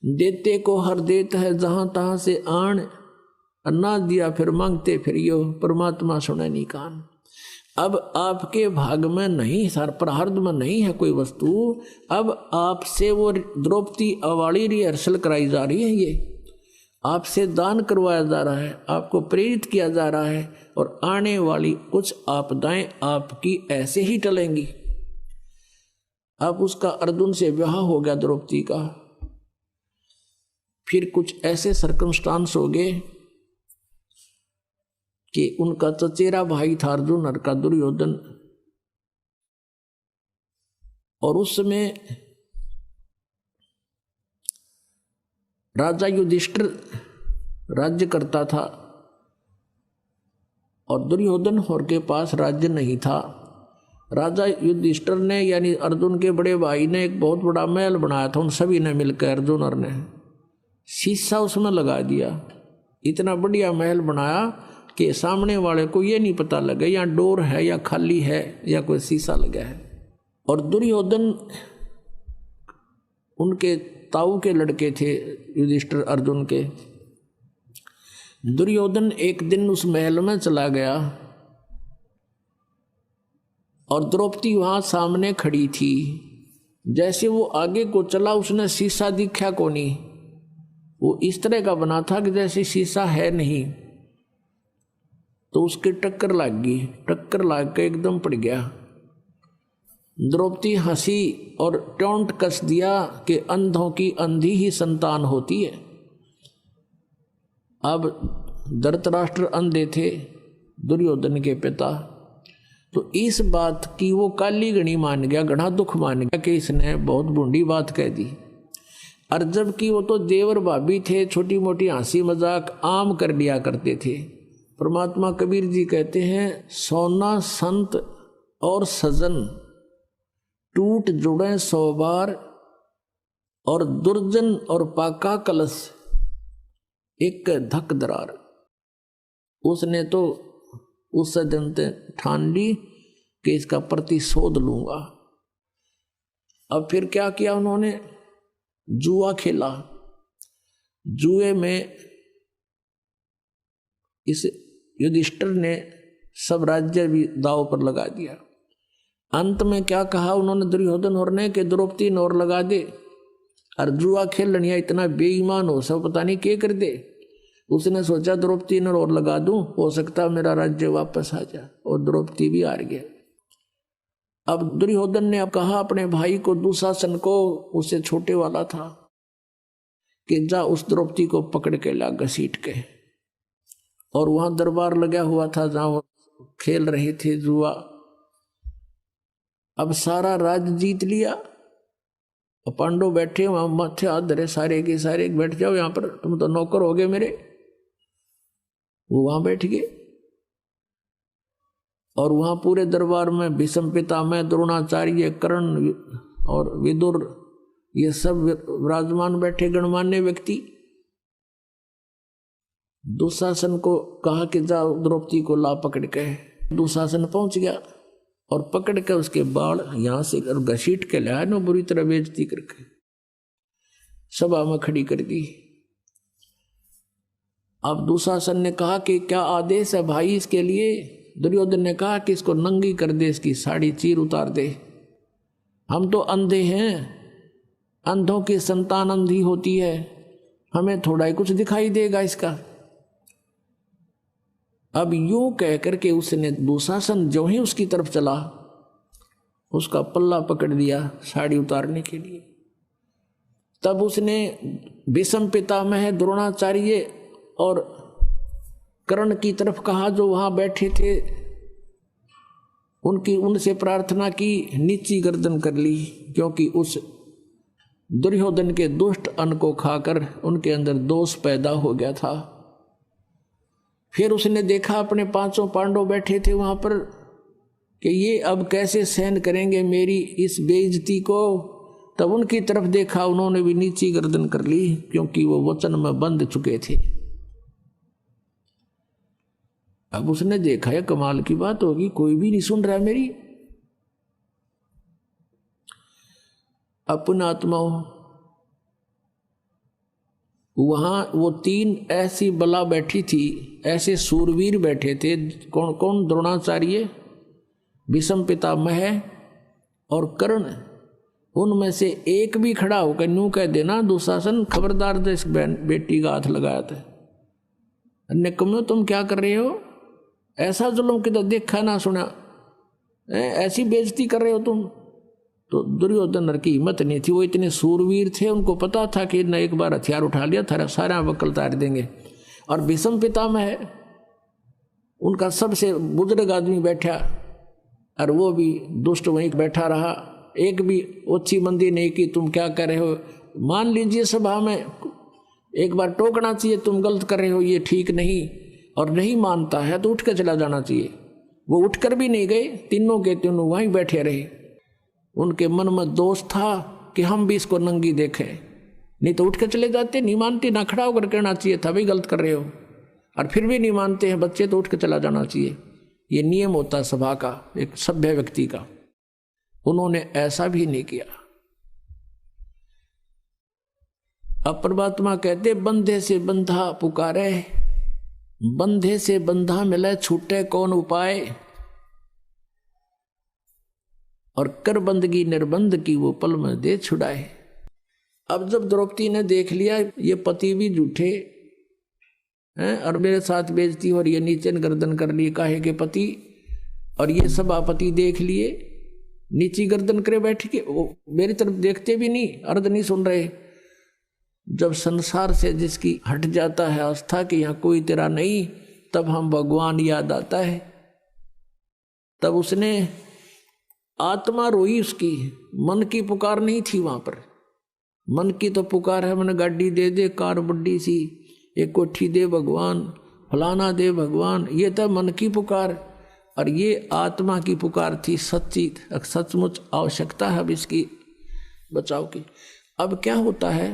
देते को हर देत है जहां तहां से आन, ना दिया फिर मांगते फिर यो, परमात्मा सुने नहीं कान। अब आपके भाग में नहीं, सर प्रारब्ध में नहीं है कोई वस्तु, अब आपसे वो द्रौपदी वाली रिहर्सल कराई जा रही है, ये आपसे दान करवाया जा रहा है, आपको प्रेरित किया जा रहा है, और आने वाली कुछ आपदाएं आपकी ऐसे ही टलेंगी। अब उसका अर्जुन से विवाह हो गया द्रौपदी का, फिर कुछ ऐसे सर्कमस्टांस हो गए कि उनका चचेरा भाई था अर्जुन और का दुर्योधन, और उस समय राजा युधिष्ठिर राज्य करता था और दुर्योधन और के पास राज्य नहीं था। राजा युधिष्ठिर ने यानी अर्जुन के बड़े भाई ने एक बहुत बड़ा महल बनाया था, उन सभी ने मिलकर अर्जुन और ने शीशा उसमें लगा दिया। इतना बढ़िया महल बनाया कि सामने वाले को ये नहीं पता लगे या डोर है या खाली है या कोई शीशा लगा है। और दुर्योधन उनके ताऊ के लड़के थे युधिष्ठिर अर्जुन के। दुर्योधन एक दिन उस महल में चला गया और द्रौपदी वहां सामने खड़ी थी। जैसे वो आगे को चला उसने शीशा दिखा को नहीं, वो इस तरह का बना था कि जैसे शीशा है नहीं, तो उसकी टक्कर लग गई, टक्कर लग के एकदम पड़ गया। द्रौपदी हंसी और टोंट कस दिया कि अंधों की अंधी ही संतान होती है। अब धृतराष्ट्र अंधे थे दुर्योधन के पिता, तो इस बात की वो काली गणी मान गया, घना दुख मान गया कि इसने बहुत बूढ़ी बात कह दी। और जबकि वो तो देवर भाभी थे, छोटी मोटी हंसी मजाक आम कर लिया करते थे। परमात्मा कबीर जी कहते हैं, सोना संत और सजन टूट जुड़े 100 बार, और दुर्जन और पाका कलश एक धक दरार। उसने तो उस सज्जन से ठान ली कि इसका प्रतिशोध लूंगा। अब फिर क्या किया उन्होंने, जुआ खेला। जुए में इस युधिष्ठिर ने सब राज्य भी दांव पर लगा दिया। अंत में क्या कहा उन्होंने दुर्योधन और ने कि द्रौपदी नौर लगा दे, और जुआ खेल लनिया इतना बेईमान हो सब पता नहीं क्या कर दे। उसने सोचा द्रौपदी ने और लगा दूं, हो सकता मेरा राज्य वापस आ जाए, और द्रौपदी भी हार गया। अब दुर्योधन ने अब कहा अपने भाई को दुशासन को, उससे छोटे वाला था, कि जा उस द्रौपदी को पकड़ के ला घसीट के। और वहां दरबार लगा हुआ था जहां वो खेल रहे थे जुआ। अब सारा राज जीत लिया, पांडव बैठे वहां माथे हाथ धरे, सारे के सारे बैठ जाओ यहां पर, तुम तो नौकर हो गए मेरे। वो वहां बैठ गए और वहां पूरे दरबार में भीष्म पितामह, द्रोणाचार्य, कर्ण और विदुर, ये सब विराजमान बैठे गणमान्य व्यक्ति। दुशासन को कहा कि जाओ द्रौपदी को ला पकड़ के। दुशासन पहुंच गया और पकड़ के उसके बाल यहां से घसीट के लाया ना, बुरी तरह बेइज्जती करके सभा में खड़ी कर दी। अब दुशासन ने कहा कि क्या आदेश है भाई इसके लिए। दुर्योधन ने कहा कि इसको नंगी कर दे, इसकी साड़ी चीर उतार दे। हम तो अंधे हैं, अंधों की संतान अंधी होती है, हमें थोड़ा ही कुछ दिखाई देगा इसका। अब यूं कह करके उसने दुशासन जो ही उसकी तरफ चला, उसका पल्ला पकड़ दिया साड़ी उतारने के लिए। तब उसने भीष्म पितामह, द्रोणाचार्य और कर्ण की तरफ कहा जो वहां बैठे थे, उनसे प्रार्थना की, नीची गर्दन कर ली, क्योंकि उस दुर्योधन के दुष्ट अन्न को खाकर उनके अंदर दोष पैदा हो गया था। फिर उसने देखा अपने 500 पांडव बैठे थे वहां पर कि ये अब कैसे सहन करेंगे मेरी इस बेइज्जती को। तब उनकी तरफ देखा, उन्होंने भी नीची गर्दन कर ली, क्योंकि वो वचन में बंध चुके थे। अब उसने देखा है कमाल की बात होगी, कोई भी नहीं सुन रहा मेरी। अपन आत्माओं, वहाँ वो 3 ऐसी बला बैठी थी, ऐसे सूरवीर बैठे थे। कौन कौन? द्रोणाचार्य, भीष्म पितामह और कर्ण। उनमें से एक भी खड़ा होकर यूं कह देना, दुशासन खबरदार, इस बेटी का हाथ लगाया था, अन्य कम्यो तुम क्या कर रहे हो? ऐसा जुल्म किधर देखा ना सुना, ऐसी बेइज्जती कर रहे हो तुम। तो दुर्योधन की हिम्मत नहीं थी, वो इतने सूरवीर थे, उनको पता था कि न एक बार हथियार उठा लिया था सारा वकल तार देंगे। और भीष्म पितामह उनका सबसे बुजुर्ग आदमी बैठा, और वो भी दुष्ट वहीं बैठा रहा, एक भी ओछी मंदी नहीं की तुम क्या कर रहे हो। मान लीजिए सभा में एक बार टोकना चाहिए, तुम गलत कर रहे हो, ये ठीक नहीं, और नहीं मानता है तो उठ कर चला जाना चाहिए। वो उठकर भी नहीं गए, तीनों के तीनों वहीं बैठे रहे। उनके मन में दोष था कि हम भी इसको नंगी देखें, नहीं तो उठ कर चले जाते। नहीं मानते, ना खड़ा होकर कहना चाहिए था भाई गलत कर रहे हो, और फिर भी नहीं मानते हैं बच्चे तो उठ कर चला जाना चाहिए। ये नियम होता है सभा का, एक सभ्य व्यक्ति का। उन्होंने ऐसा भी नहीं किया। अब परमात्मा कहते बंधे से बंधा पुकारे, बंधे से बंधा मिले छूटे कौन उपाय, और कर बंदगी निर्बंध की वो पल में दे छुड़ाए। अब जब द्रौपदी ने देख लिया ये पति भी झूठे हैं और मेरे साथ बेइज्जती हो रही है, नीचे गर्दन कर लिए काहे के पति, और ये सभापति देख लिए नीची गर्दन करे बैठ के, वो मेरी तरफ देखते भी नहीं, अर्ध नहीं सुन रहे। जब संसार से जिसकी हट जाता है आस्था कि यहाँ कोई तेरा नहीं, तब हम भगवान याद आता है। तब उसने आत्मा रोई, उसकी मन की पुकार नहीं थी वहां पर। मन की तो पुकार है, मैंने गाड़ी दे दे, कार बड्डी सी, एक कोठी दे भगवान, फलाना दे भगवान, ये तो मन की पुकार। और ये आत्मा की पुकार थी, सच्ची सचमुच आवश्यकता है अब इसकी बचाव की। अब क्या होता है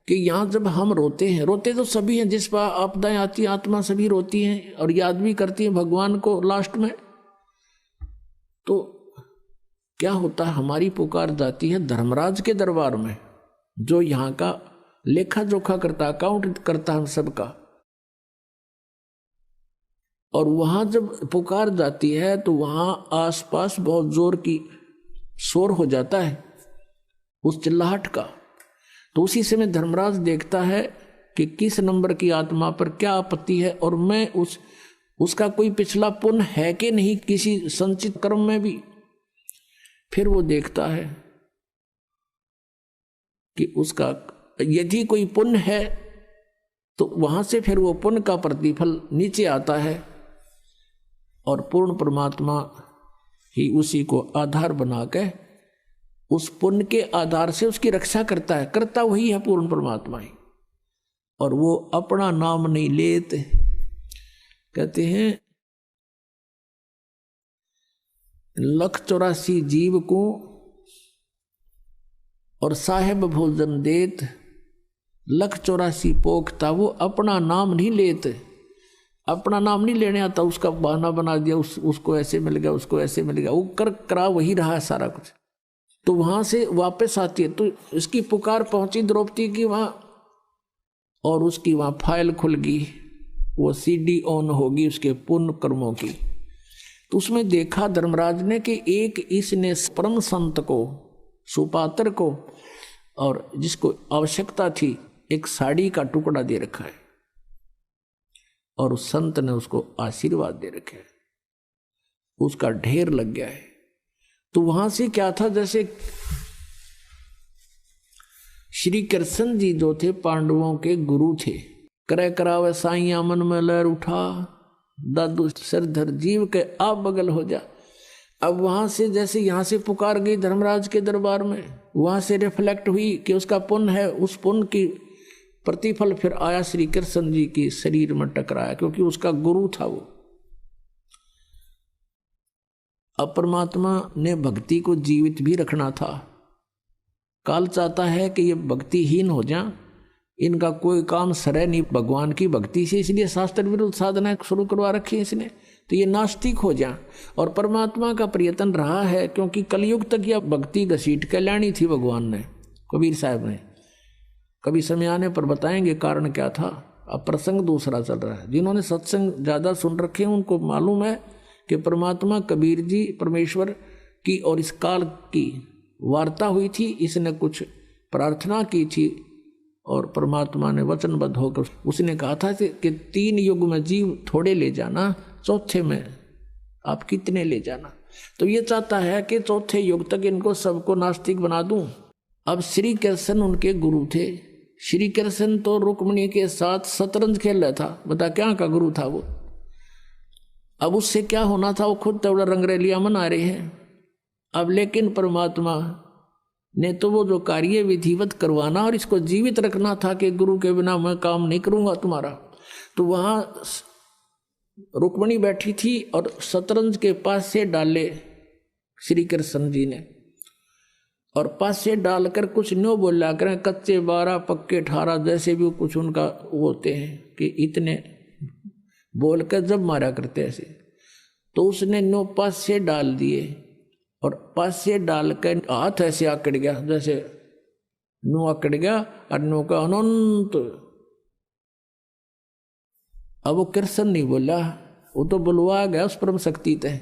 कि यहाँ जब हम रोते हैं, रोते तो सभी हैं, जिस पर आपदाएं आती है आत्मा सभी रोती हैं और याद भी करती है भगवान को लास्ट में। तो क्या होता है, हमारी पुकार जाती है धर्मराज के दरबार में, जो यहाँ का लेखा जोखा करता, अकाउंट करता हम सबका। और वहां जब पुकार जाती है तो वहां आसपास बहुत जोर की शोर हो जाता है उस चिल्लाहट का। तो उसी समय धर्मराज देखता है कि किस नंबर की आत्मा पर क्या आपत्ति है, और मैं उसका कोई पिछला पुण्य है कि नहीं किसी संचित कर्म में भी। फिर वो देखता है कि उसका यदि कोई पुण्य है तो वहां से फिर वो पुण्य का प्रतिफल नीचे आता है, और पूर्ण परमात्मा ही उसी को आधार बना के उस पुण्य के आधार से उसकी रक्षा करता है। करता वही है पूर्ण परमात्मा ही, और वो अपना नाम नहीं लेते। कहते हैं 184 जीव को और साहेब भोजन देत, 184 पोखता, वो अपना नाम नहीं लेते। अपना नाम नहीं लेने आता, उसका बहाना बना दिया, उसको ऐसे मिल गया, उसको ऐसे मिल गया, वो करा वही रहा है सारा कुछ। तो वहां से वापस आती है, तो इसकी पुकार पहुंची द्रौपदी की वहां, और उसकी वहां फाइल खुल गई, वो सीडी ऑन होगी उसके पुण्य कर्मों की। तो उसमें देखा धर्मराज ने कि एक इसने परम संत को, सुपात्र को, और जिसको आवश्यकता थी, एक साड़ी का टुकड़ा दे रखा है, और उस संत ने उसको आशीर्वाद दे रखे, उसका ढेर लग गया है। तो वहां से क्या था, जैसे श्री कृष्ण जी जो थे पांडवों के गुरु थे, करे करावे साइया मन में लहर उठा, दादू सिरधर जीव के आप बगल हो जा। अब वहां से जैसे यहां से पुकार गई धर्मराज के दरबार में, वहां से रिफ्लेक्ट हुई कि उसका पुण्य है, उस पुण्य की प्रतिफल फिर आया श्री कृष्ण जी की शरीर में टकराया, क्योंकि उसका गुरु था वो। अब परमात्मा ने भक्ति को जीवित भी रखना था। काल चाहता है कि ये भक्तिहीन हो जाए, इनका कोई काम सरे नहीं भगवान की भक्ति से, इसलिए शास्त्र विरुद्ध साधना शुरू करवा रखी है इसने, तो ये नास्तिक हो जाए। और परमात्मा का प्रयत्न रहा है, क्योंकि कलयुग तक यह भक्ति घसीट के लानी थी भगवान ने, कबीर साहब ने कभी समय आने पर बताएंगे कारण क्या था। अब प्रसंग दूसरा चल रहा है। जिन्होंने सत्संग ज़्यादा सुन रखे हैं उनको मालूम है कि परमात्मा कबीर जी परमेश्वर की और इस काल की वार्ता हुई थी। इसने कुछ प्रार्थना की थी और परमात्मा ने वचनबद्ध होकर उसने कहा था कि 3 युग में जीव थोड़े ले जाना, चौथे में आप कितने ले जाना। तो ये चाहता है कि चौथे युग तक इनको सबको नास्तिक बना दूं। अब श्री कृष्ण उनके गुरु थे। श्री कृष्ण तो रुक्मिणी के साथ शतरंज खेल रहा था, बता क्या का गुरु था वो। अब उससे क्या होना था, वो खुद थोड़ा रंगरेलिया मना रहे हैं। अब लेकिन परमात्मा ने तो वो जो कार्य विधिवत करवाना और इसको जीवित रखना था कि गुरु के बिना मैं काम नहीं करूंगा तुम्हारा। तो वहां रुक्मिणी बैठी थी और शतरंज के पास से डाले श्री कृष्ण जी ने, और पास से डालकर कुछ न्यो बोला करें, कच्चे 12 पक्के 18 जैसे भी कुछ उनका वो होते हैं कि इतने बोलकर जब मारा करते ऐसे। तो उसने न्यो पास से डाल दिए और पास से डालकर हाथ ऐसे आकड़ गया, जैसे नो आकड़ गया और नो का अनंत। अब वो कृष्ण नहीं बोला, वो तो बुलवा गया उस परम शक्ति तय,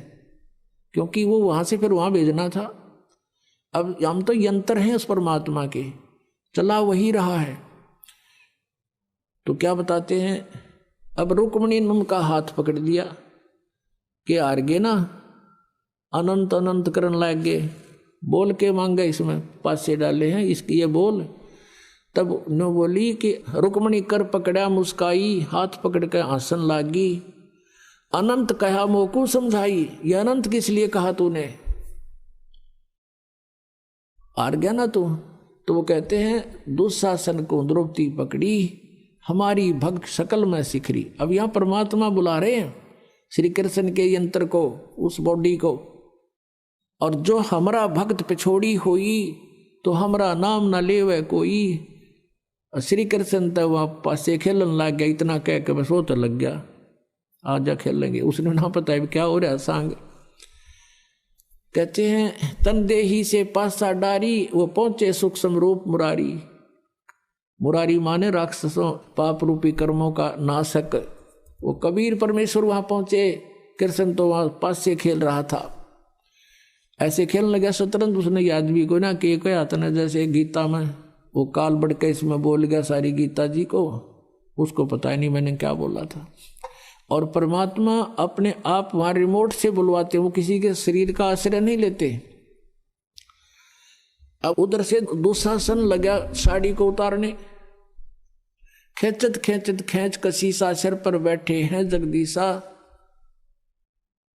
क्योंकि वो वहां से फिर वहां भेजना था। अब हम तो यंत्र हैं उस परमात्मा के, चला वही रहा है। तो क्या बताते हैं, अब रुक्मिणी ने उनका हाथ पकड़ लिया कि हार गए ना, अनंत अनंत करने लग गए, बोल के मांगे इसमें पास से डाले हैं इसकी ये बोल। तब नो बोली कि रुक्मिणी कर पकड़ा मुस्काई, हाथ पकड़ के हंसन लागी। अनंत कहा मोकू समझाई, ये अनंत किस लिए कहा तूने, हार गया ना तू। तो वो कहते हैं दुशासन को द्रौपदी पकड़ी, हमारी भक्त शकल में सिखरी। अब यहां परमात्मा बुला रहे हैं श्री कृष्ण के यंत्र को, उस बॉडी को, और जो हमारा भक्त पिछोड़ी हुई तो हमारा नाम न लेवे कोई। श्री कृष्ण तो वहां पासे खेलन लग गया, इतना कह के बस वो तो लग गया, आज जा खेलेंगे। उसने ना पता है क्या हो रहा सांग। कहते हैं तन देही से पासा डारी, वो पहुंचे सूक्ष्म रूप मुरारी। मुरारी माने राक्षसों पाप रूपी कर्मों का नाशक। वो कबीर परमेश्वर वहां पहुंचे, कृष्ण तो वहां पास से खेल रहा था। ऐसे खेलने लगा शतरंज उसने याद भी को ना कि क्या आता ना, जैसे गीता में वो काल बढ़ के इसमें बोल गया सारी गीता जी को, उसको पता ही नहीं मैंने क्या बोला था। और परमात्मा अपने आप वहां रिमोट से बुलवाते, वो किसी के शरीर का आश्रय नहीं लेते। अब उधर से दुशासन लगा साड़ी को उतारने, खेचत खेचत खेच कसी सा सिर पर बैठे हैं जगदीशा।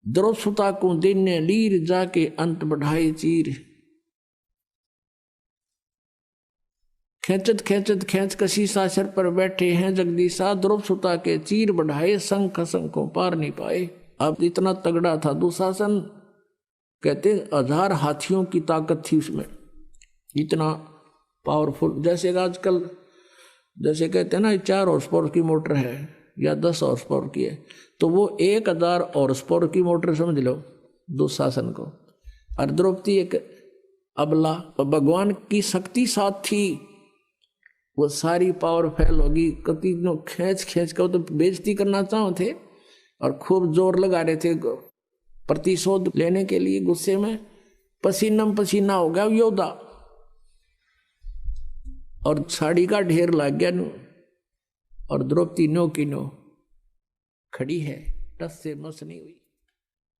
द्रौपदा को दिन ने लीर जाके अंत बढ़ाए चीर। खेचत खेचत खेच कसी सा सिर पर बैठे हैं जगदीशा, द्रौपदा के चीर बढ़ाए शंख शंखों पार नहीं पाए। अब इतना तगड़ा था दुशासन, कहते 1000 हाथियों की ताकत थी उसमें, इतना पावरफुल। जैसे आजकल जैसे कहते हैं ना 4 हॉर्स पावर की मोटर है या 10 हॉर्स पावर की है, तो वो 1000 हॉर्स पावर की मोटर समझ लो दुशासन को। और द्रौपदी एक अबला, भगवान की शक्ति साथ थी, वो सारी पावर फैल होगी। कति खींच खींच कर तो बेइज्जती करना चाहते थे और खूब जोर लगा रहे थे प्रतिशोध लेने के लिए। गुस्से में पसीनम पसीना हो गया योद्धा, और साड़ी का ढेर लग गया नो, और द्रौपदी नो की नो खड़ी है, टस से मस नहीं हुई।